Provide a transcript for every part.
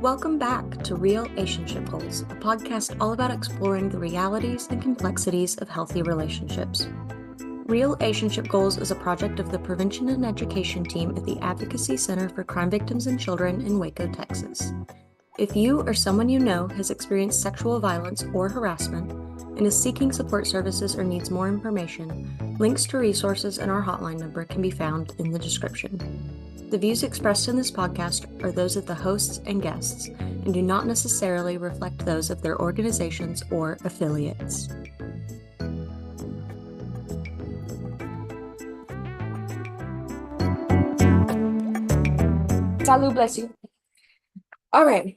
Welcome back to Real-ationship Goals, a podcast all about exploring the realities and complexities of healthy relationships. Real-ationship Goals is a project of the Prevention and Education team at the Advocacy Center for Crime Victims and Children in Waco, Texas. If you or someone you know has experienced sexual violence or harassment and is seeking support services or needs more information, links to resources and our hotline number can be found in the description. The views expressed in this podcast are those of the hosts and guests and do not necessarily reflect those of their organizations or affiliates. Salud, bless you. All right.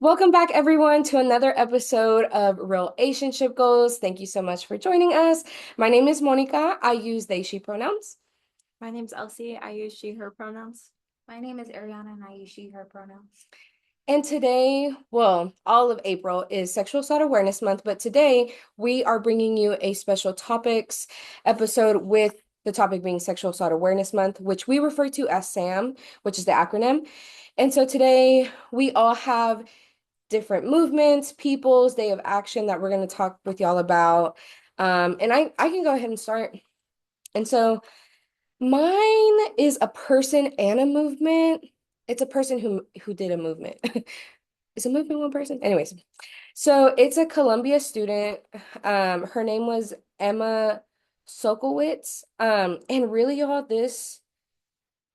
Welcome back, everyone, to another episode of Real-ationship Goals. Thank you so much for joining us. My name is Monica. I use they, she pronouns. My name's Elsie. I use she, her pronouns. My name is Ariana, and I use she, her pronouns. And today, all of April is Sexual Assault Awareness Month, but today we are bringing you a special topics episode with the topic being Sexual Assault Awareness Month, which we refer to as SAAM, which is the acronym. And so today we all have different movements, people's day of action that we're going to talk with y'all about. And I can go ahead and start. And so mine is a person and a movement. It's a person who did a movement. Is a movement one person? Anyways, so it's a Columbia student. Her name was Emma Sokolowitz. And really, y'all, this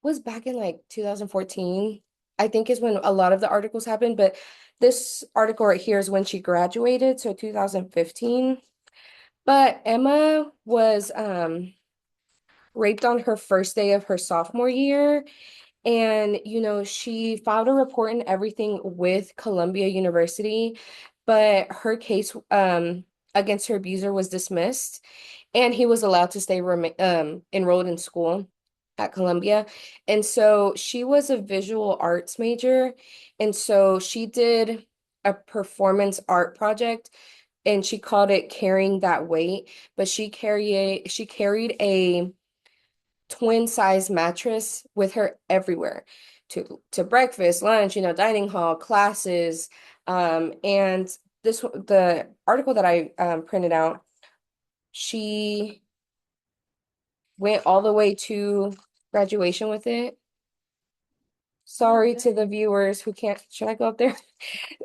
was back in like 2014, I think is when a lot of the articles happened. But this article right here is when she graduated, so 2015. But Emma was raped on her first day of her sophomore year. And, she filed a report and everything with Columbia University, but her case against her abuser was dismissed, and he was allowed to stay enrolled in school at Columbia. And so she was a visual arts major, and so she did a performance art project, and she called it Carrying That Weight, but she carried a twin size mattress with her everywhere to breakfast, lunch, dining hall, classes. And the article that I printed out, she went all the way to graduation with it. Sorry to the viewers who can't, should I go up there?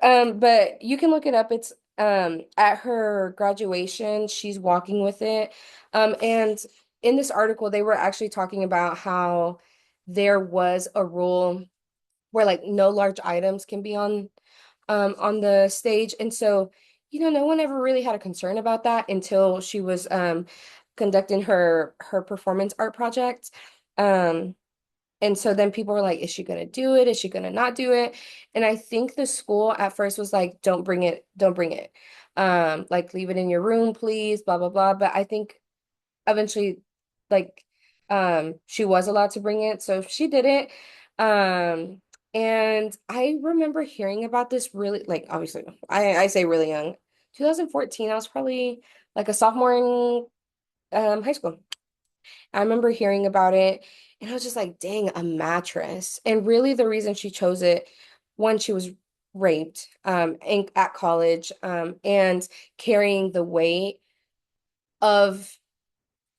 But you can look it up. It's at her graduation, she's walking with it. And in this article, they were actually talking about how there was a rule where like no large items can be on the stage. And so, no one ever really had a concern about that until she was conducting her performance art project. And so then people were like, is she gonna do it? Is she gonna not do it? And I think the school at first was like, don't bring it. Like leave it in your room, please, blah, blah, blah. But I think eventually she was allowed to bring it, so she did it. And I remember hearing about this really, like, obviously I say really young, 2014. I was probably like a sophomore in high school. I remember hearing about it, and I was just like, dang, a mattress. And really the reason she chose it, one, she was raped at college, and carrying the weight of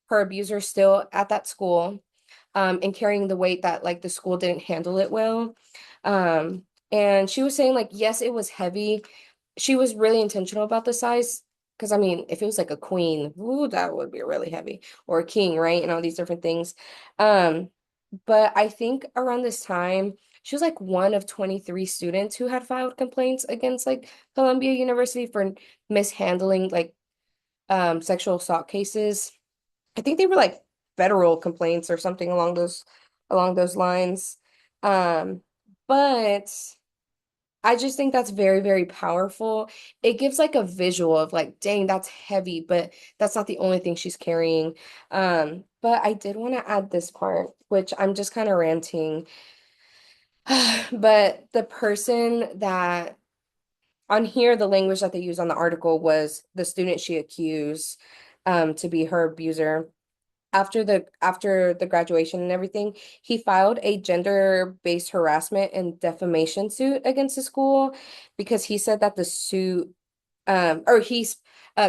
her abuser still at that school, and carrying the weight that like the school didn't handle it well. And she was saying like, yes, it was heavy. She was really intentional about the size, because I mean, if it was like a queen, ooh, that would be really heavy, or a king, right? And all these different things. But I think around this time, she was like one of 23 students who had filed complaints against like Columbia University for mishandling like sexual assault cases. I think they were like federal complaints or something along those lines. But I just think that's very, very powerful. It gives like a visual of like, dang, that's heavy, but that's not the only thing she's carrying. But I did want to add this part, which I'm just kind of ranting. But the person that on here, the language that they use on the article was the student she accused to be her abuser. after the graduation and everything, he filed a gender-based harassment and defamation suit against the school because he said that the suit or he's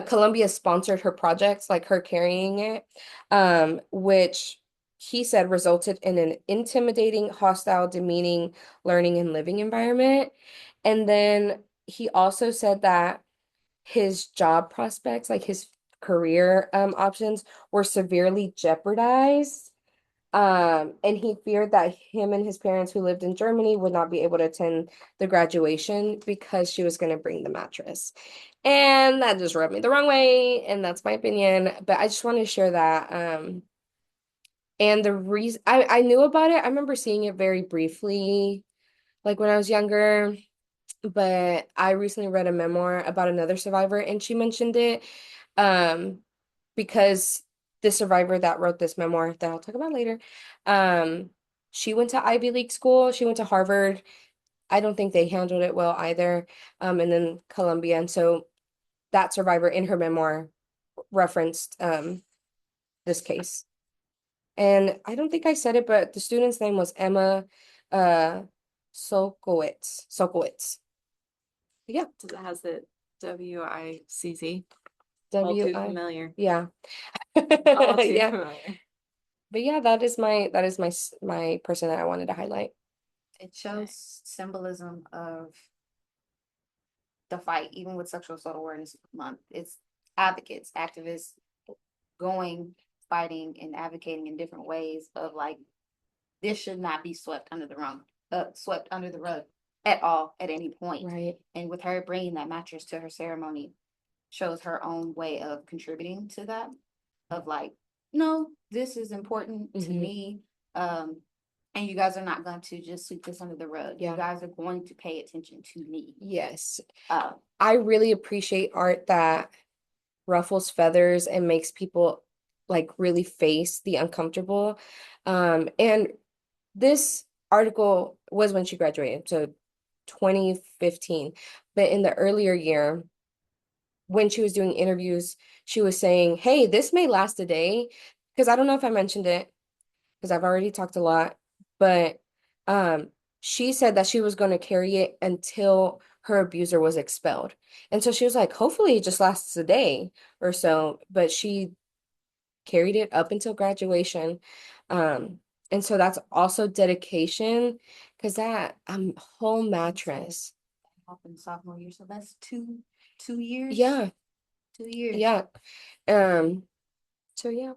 Columbia sponsored her projects, like her carrying it, which he said resulted in an intimidating, hostile, demeaning learning and living environment. And then he also said that his job prospects, like his career options, were severely jeopardized. And he feared that him and his parents who lived in Germany would not be able to attend the graduation because she was going to bring the mattress. And that just rubbed me the wrong way, and that's my opinion. But I just wanted to share that. And the reason I knew about it, I remember seeing it very briefly, like when I was younger. But I recently read a memoir about another survivor, and she mentioned it. Um, because the survivor that wrote this memoir that I'll talk about later, um, she went to Ivy League school. She went to Harvard. I don't think they handled it well either. And then Columbia. And so that survivor in her memoir referenced this case. And I don't think I said it, but the student's name was Emma Sokowitz. Sokowitz. Yeah. It has the WICZ. All W too I familiar. Yeah. All too Yeah. familiar. But yeah, my person that I wanted to highlight. It shows symbolism of the fight, even with Sexual Assault Awareness Month. It's advocates, activists going, fighting, and advocating in different ways of like, this should not be swept under the rug at all, at any point. Right. And with her bringing that mattress to her ceremony, shows her own way of contributing to that, of like, no, this is important to Mhm. me. And you guys are not going to just sweep this under the rug. Yeah. You guys are going to pay attention to me. Yes. Uh, I really appreciate art that ruffles feathers and makes people like really face the uncomfortable. And this article was when she graduated, so 2015. But in the earlier year, when she was doing interviews, she was saying, hey, this may last a day. Because I don't know if I mentioned it, because I've already talked a lot, but she said that she was going to carry it until her abuser was expelled. And so she was like, hopefully it just lasts a day or so, but she carried it up until graduation. And so that's also dedication, because that whole mattress. happened sophomore year, so that's 2 years. Yeah. 2 years. Yeah. So yeah.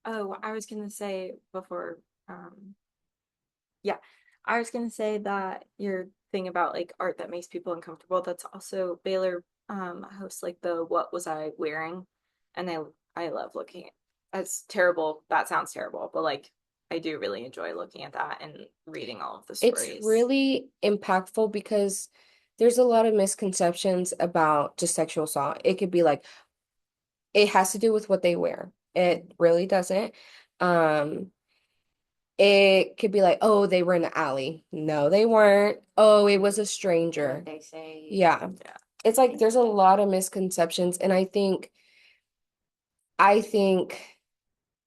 Oh, I was gonna say before, yeah, I was gonna say that your thing about like art that makes people uncomfortable, that's also Baylor hosts like the What Was I Wearing? And I love looking at that's terrible. That sounds terrible, but like I do really enjoy looking at that and reading all of the stories. It's really impactful because there's a lot of misconceptions about just sexual assault. It could be like, it has to do with what they wear. It really doesn't. It could be like, oh, they were in the alley. No, they weren't. Oh, it was a stranger. What they say. Yeah. Yeah. It's like there's a lot of misconceptions, and I think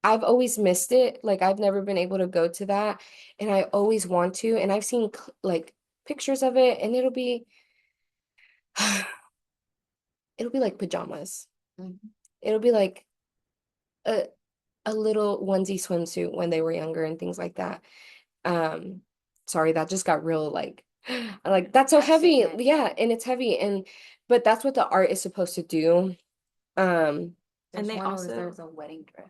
I've always missed it. Like I've never been able to go to that, and I always want to. And I've seen like pictures of it, and it'll be like pajamas. Mhm. It'll be like a a little onesie swimsuit when they were younger and things like that. Um, sorry, that just got real like that's so heavy. Accident. Yeah, and it's heavy, and but that's what the art is supposed to do. And There's they one where also there's a wedding dress.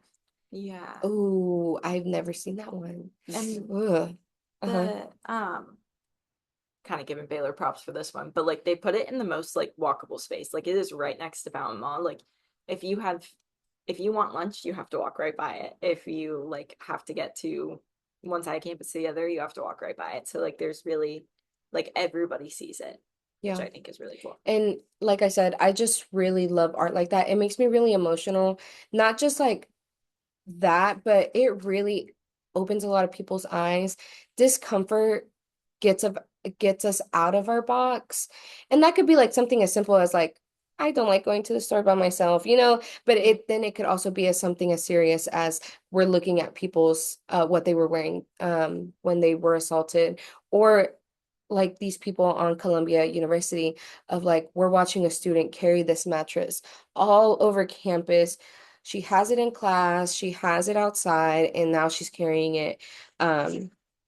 yeah. Oh, I've never seen that one. And Ugh. the kind of giving Baylor props for this one, but like they put it in the most like walkable space. Like it is right next to Fountain Mall. Like if you want lunch, you have to walk right by it. If you like have to get to one side of campus to the other, you have to walk right by it. So like there's really like everybody sees it, which Yeah. I think is really cool. And like I said, I just really love art like that. It makes me really emotional. Not just like that, but it really opens a lot of people's eyes. Discomfort gets us out of our box. And that could be like something as simple as like I don't like going to the store by myself, but then it could also be as something as serious as we're looking at people's what they were wearing when they were assaulted, or like these people on Columbia University of like, we're watching a student carry this mattress all over campus. She has it in class, she has it outside, and now she's carrying it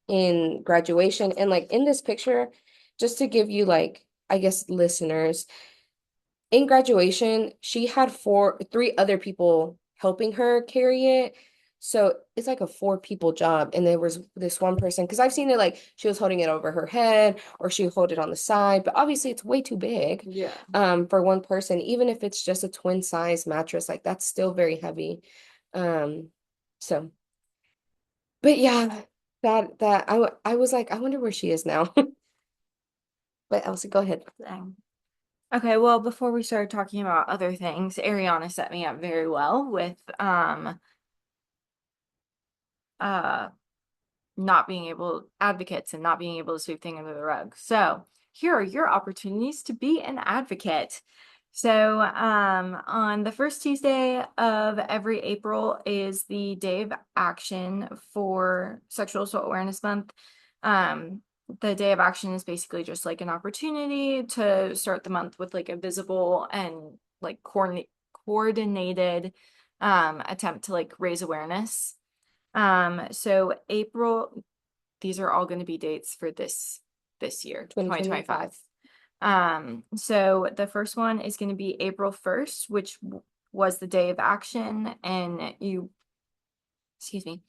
in graduation. And like in this picture, just to give you like, I guess, listeners, in graduation, she had three other people helping her carry it. So it's like a four people job. And there was this one person, because I've seen it like she was holding it over her head or she would hold it on the side, but obviously it's way too big Yeah. for one person, even if it's just a twin size mattress, like that's still very heavy. So but yeah, I was like, I wonder where she is now. But Elsie, go ahead. Dang. Okay, well, before we start talking about other things, Ariana set me up very well with uh not being able advocates and not being able to sweep things under the rug. So here are your opportunities to be an advocate. So on the first Tuesday of every April is the day of action for Sexual Assault Awareness Month. The day of action is basically just like an opportunity to start the month with like a visible and like coordinated attempt to like raise awareness. So April, these are all going to be dates for this year, 2025. So the first one is going to be April 1st, which was the day of action, and excuse me,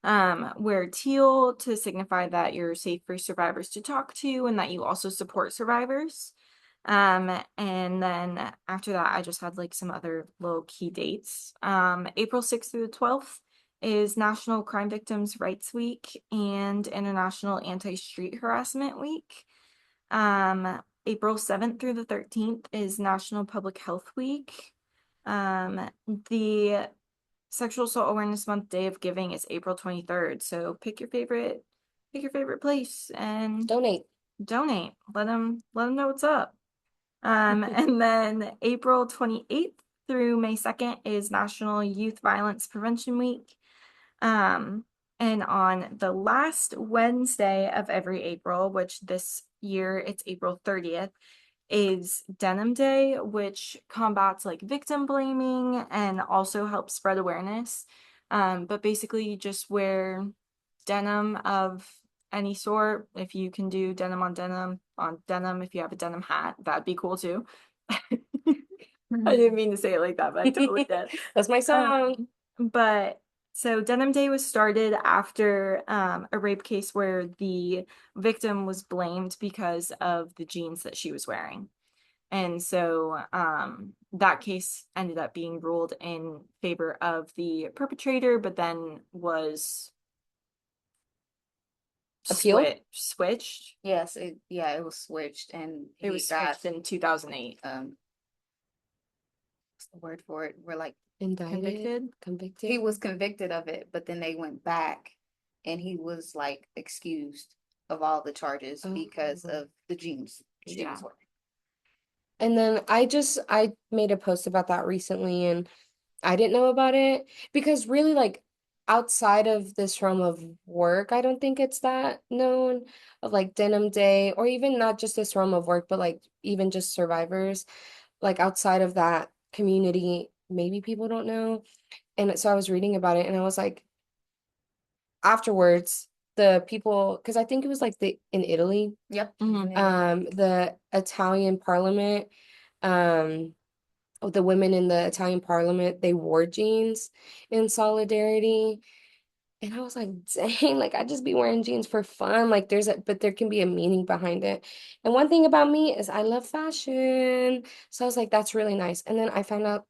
wear teal to signify that you're safe for survivors to talk to and that you also support survivors. And then after that, I just had like some other little key dates. April 6th through the 12th is National Crime Victims' Rights Week and International Anti-Street Harassment Week. April 7th through the 13th is National Public Health Week. The Sexual Assault Awareness Month Day of Giving is April 23rd. So pick your favorite place and Donate. Let them know what's up. And then April 28th through May 2nd is National Youth Violence Prevention Week. And on the last Wednesday of every April, which this year it's April 30th, is Denim Day, which combats like victim blaming and also helps spread awareness. But basically you just wear denim of any sort. If you can do denim on denim, if you have a denim hat, that'd be cool too. I didn't mean to say it like that, but I totally did. That's my song. But so Denim Day was started after a rape case where the victim was blamed because of the jeans that she was wearing. And so that case ended up being ruled in favor of the perpetrator, but then was Appealed? switched. Yes, it was switched, and It was switched in 2008. What's the word for it? We're like Indicted? Convicted? he was convicted of it, but then they went back and he was like excused of all the charges because of the jeans she was wearing. And then I made a post about that recently, and I didn't know about it because really like outside of this realm of work, I don't think it's that known of like Denim Day, or even not just this realm of work, but like even just survivors, like outside of that community, maybe people don't know. And so I was reading about it and I was like, afterwards, the people, because I think it was like in Italy, Yep. the Italian parliament, the women in the Italian parliament, they wore jeans in solidarity. And I was like, dang, like I just be wearing jeans for fun. Like but there can be a meaning behind it. And one thing about me is I love fashion. So I was like, that's really nice. And then I found out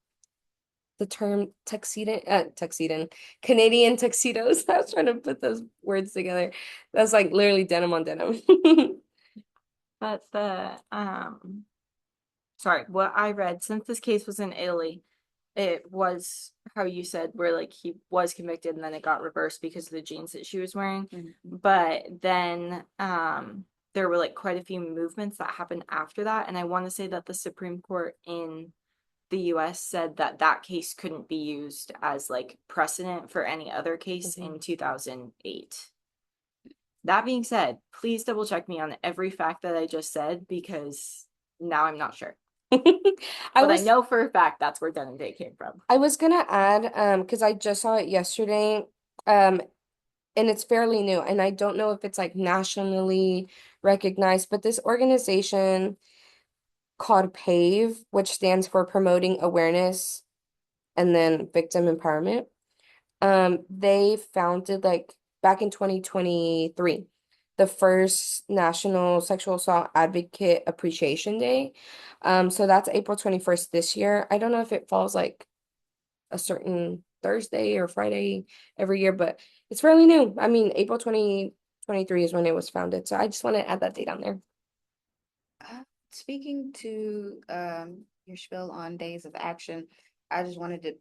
the term Canadian tuxedos. I was trying to put those words together. That's like literally denim on denim. But sorry, what I read, since this case was in Italy, it was how you said, where like he was convicted and then it got reversed because of the jeans that she was wearing. But then there were like quite a few movements that happened after that. And I want to say that the Supreme Court in the US said that that case couldn't be used as like precedent for any other case in 2008. That being said, please double check me on every fact that I just said, because now I'm not sure. But I know for a fact that's where Denim Day came from. I was gonna add, because I just saw it yesterday, and it's fairly new, and I don't know if it's like nationally recognized, but this organization called PAVE, which stands for Promoting Awareness and then Victim Empowerment. They founded like back in 2023 the first National Sexual Assault Advocate Appreciation Day. So that's April 21st this year. I don't know if it falls like a certain Thursday or Friday every year, but it's fairly new. I mean, April 2023 is when it was founded. So I just want to add that date on there. Speaking to your spiel on days of action, I just wanted to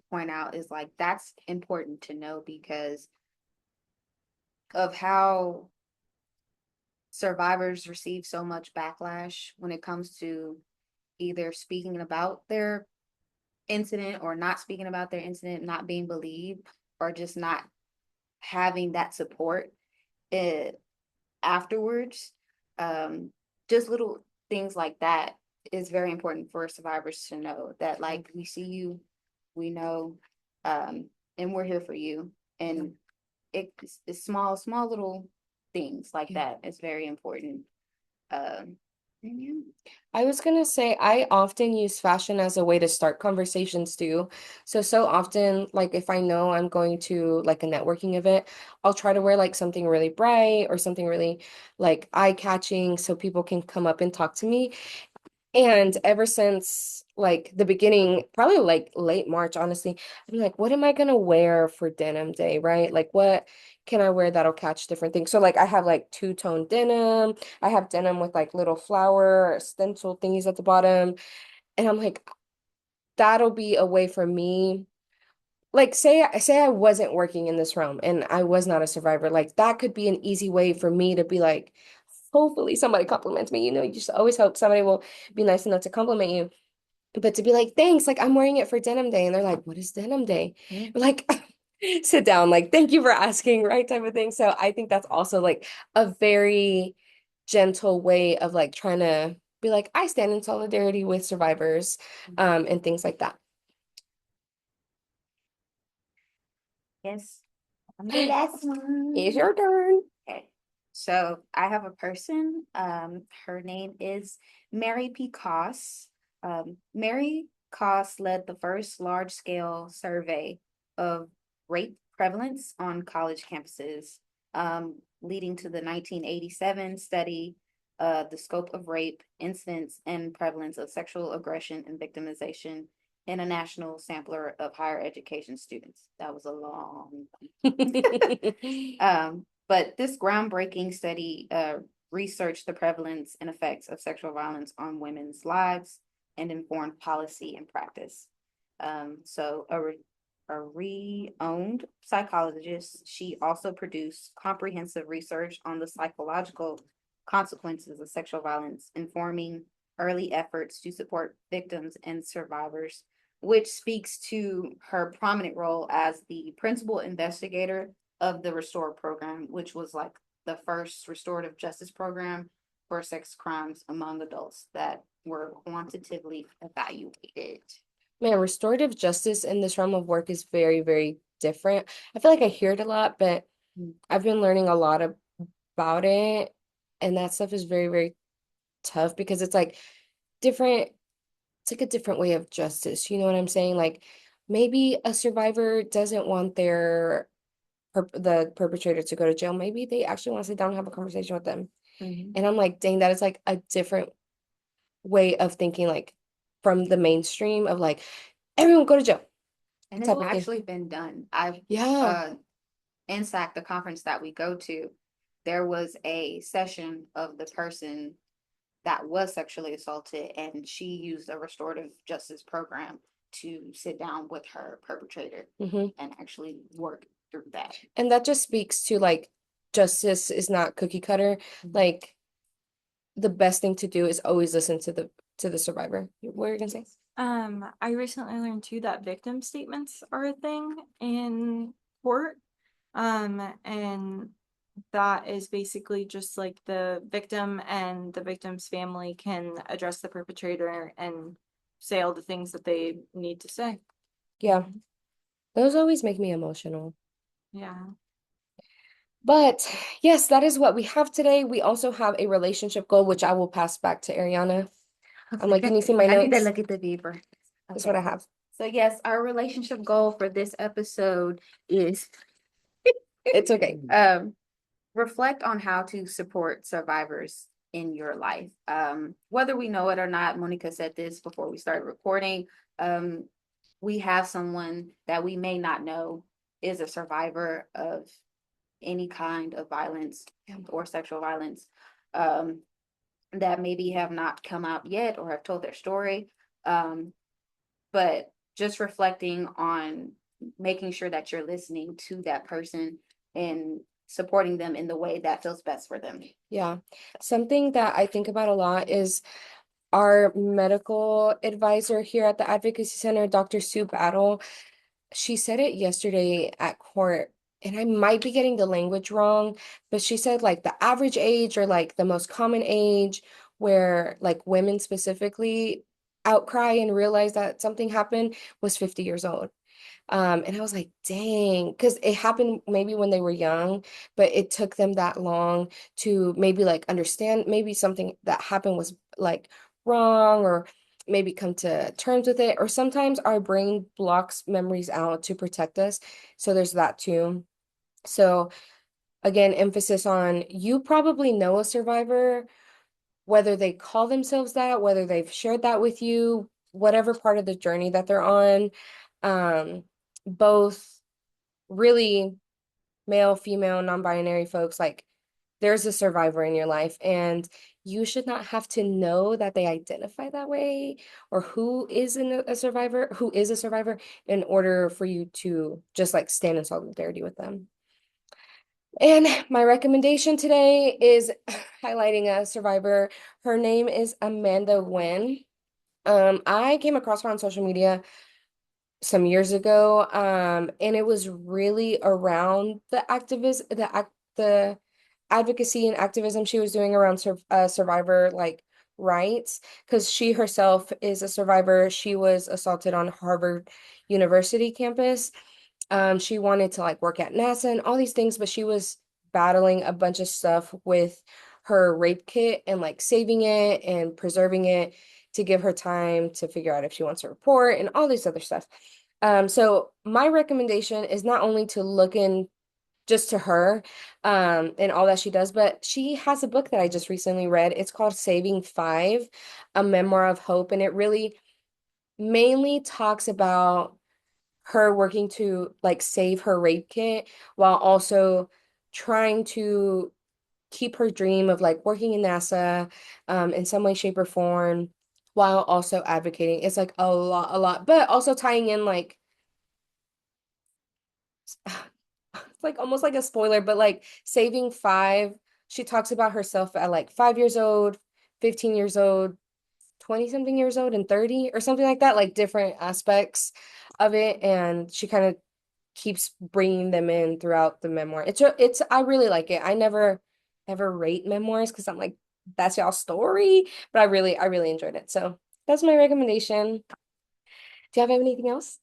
point out is like that's important to know because of how survivors receive so much backlash when it comes to either speaking about their incident or not speaking about their incident, not being believed, or just not having that support afterwards. Just little things like that is very important for survivors to know that like we see you, we know, and we're here for you. And it's small little things like that is very important. I was gonna say I often use fashion as a way to start conversations too. So often, like if I know I'm going to like a networking event, I'll try to wear like something really bright or something really like eye-catching so people can come up and talk to me. And ever since like the beginning, probably like late March, honestly, I'm like, what am I gonna wear for denim day, right? Like what can I wear that'll catch different things? So like I have like two-tone denim, I have denim with like little flower stencil thingies at the bottom. And I'm like, that'll be a way for me. Like say I wasn't working in this realm and I was not a survivor, like that could be an easy way for me to be like, hopefully somebody compliments me. You know, you just always hope somebody will be nice enough to compliment you. But to be like, thanks, like I'm wearing it for denim day. And they're like, what is denim day? Like, sit down, like, thank you for asking, right? Type of thing. So I think that's also like a very gentle way of like trying to be like, I stand in solidarity with survivors, and things like that. Yes, I'm the last one. It's your turn. Okay. So I have a person. Her name is Mary P. Koss. Mary Koss led the first large-scale survey of rape prevalence on college campuses, leading to the 1987 study, the scope of rape, incidence, and prevalence of sexual aggression and victimization in a national sampler of higher education students. That was a long but this groundbreaking study researched the prevalence and effects of sexual violence on women's lives and informed policy and practice. So a renowned psychologist, she also produced comprehensive research on the psychological consequences of sexual violence, informing early efforts to support victims and survivors, which speaks to her prominent role as the principal investigator of the Restore program, which was like the first restorative justice program for sex crimes among adults that were quantitatively evaluated. Man, restorative justice in this realm of work is very, very different. I feel like I hear it a lot, but I've been learning a lot about it. And that stuff is very, very tough because it's like different, it's like a different way of justice. You know what I'm saying? Like maybe a survivor doesn't want the perpetrator to go to jail. Maybe they actually want to sit down and have a conversation with them. And I'm like, dang, that is like a different way of thinking, like from the mainstream of like everyone go to jail. And it's actually been done. In SAC, the conference that we go to, there was a session of the person that was sexually assaulted, and she used a restorative justice program to sit down with her perpetrator and actually work through that. And that just speaks to like justice is not cookie cutter. Like the best thing to do is always listen to the survivor. What were you gonna say? I recently learned too that victim statements are a thing in court. And that is basically just like the victim and the victim's family can address the perpetrator and say all the things that they need to say. Yeah, those always make me emotional. Yeah. But yes, that is what we have today. We also have a relationship goal, which I will pass back to Ariana. I'm like, can you see my I need to notes? look at the paper. That's what I have. So yes, our relationship goal for this episode is It's okay. reflect on how to support survivors in your life. Whether we know it or not, Monica said this before we started recording. We have someone that we may not know is a survivor of any kind of violence or sexual violence, that maybe have not come out yet or have told their story. But just reflecting on making sure that you're listening to that person and supporting them in the way that feels best for them. Yeah. Something that I think about a lot is our medical advisor here at the Advocacy Center, Dr. Sue Battle. She said it yesterday at court, and I might be getting the language wrong, but she said like the average age, or like the most common age where like women specifically outcry and realize that something happened was 50 years old. And I was like, dang, because it happened maybe when they were young, but it took them that long to maybe like understand maybe something that happened was like wrong, or maybe come to terms with it. Or sometimes our brain blocks memories out to protect us. So there's that too. So again, emphasis on, you probably know a survivor, whether they call themselves that, whether they've shared that with you, whatever part of the journey that they're on. Both really male, female, non-binary folks, like there's a survivor in your life, and you should not have to know that they identify that way, or who is a survivor, in order for you to just like stand in solidarity with them. And my recommendation today is highlighting a survivor. Her name is Amanda Nguyen. I came across her on social media some years ago, and it was really around the advocacy and activism she was doing around survivor like rights, because she herself is a survivor. She was assaulted on Harvard University campus. She wanted to like work at NASA and all these things, but she was battling a bunch of stuff with her rape kit and like saving it and preserving it to give her time to figure out if she wants to report and all this other stuff. So my recommendation is not only to look in just to her, and all that she does, but she has a book that I just recently read. It's called Saving 5, a Memoir of Hope, and it really mainly talks about her working to like save her rape kit while also trying to keep her dream of like working in NASA, in some way, shape, or form, while also advocating. It's like a lot, but also tying in like it's like almost like a spoiler, but like Saving 5, she talks about herself at like 5 years old, 15 years old, 20 something years old, and 30 or something like that, like different aspects of it, and she kind of keeps bringing them in throughout the memoir. It's I really like it. I never ever rate memoirs because I'm like, that's y'all's story, but I really enjoyed it. So that's my recommendation. Do you have anything else?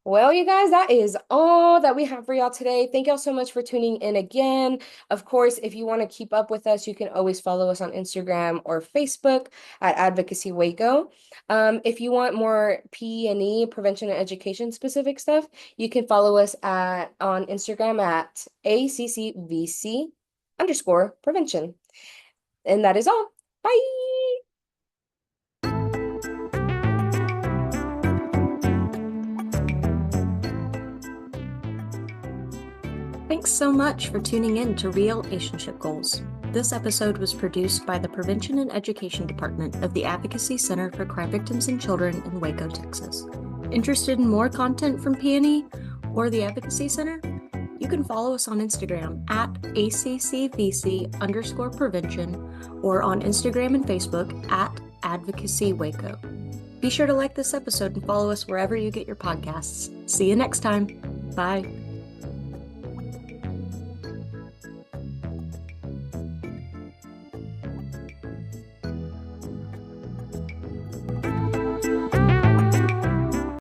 Well, you guys, that is all that we have for y'all today. Thank y'all so much for tuning in again. Of course, if you want to keep up with us, you can always follow us on Instagram or Facebook at Advocacy Waco. If you want more P&E, prevention and education specific stuff, you can follow us on Instagram at ACCVC_prevention. And that is all. Bye. Thanks so much for tuning in to Real-ationship Goals. This episode was produced by the Prevention and Education Department of the Advocacy Center for Crime Victims and Children in Waco, Texas. Interested in more content from P&E or the Advocacy Center? You can follow us on Instagram at ACCVC_prevention or on Instagram and Facebook at Advocacy Waco. Be sure to like this episode and follow us wherever you get your podcasts. See you next time. Bye.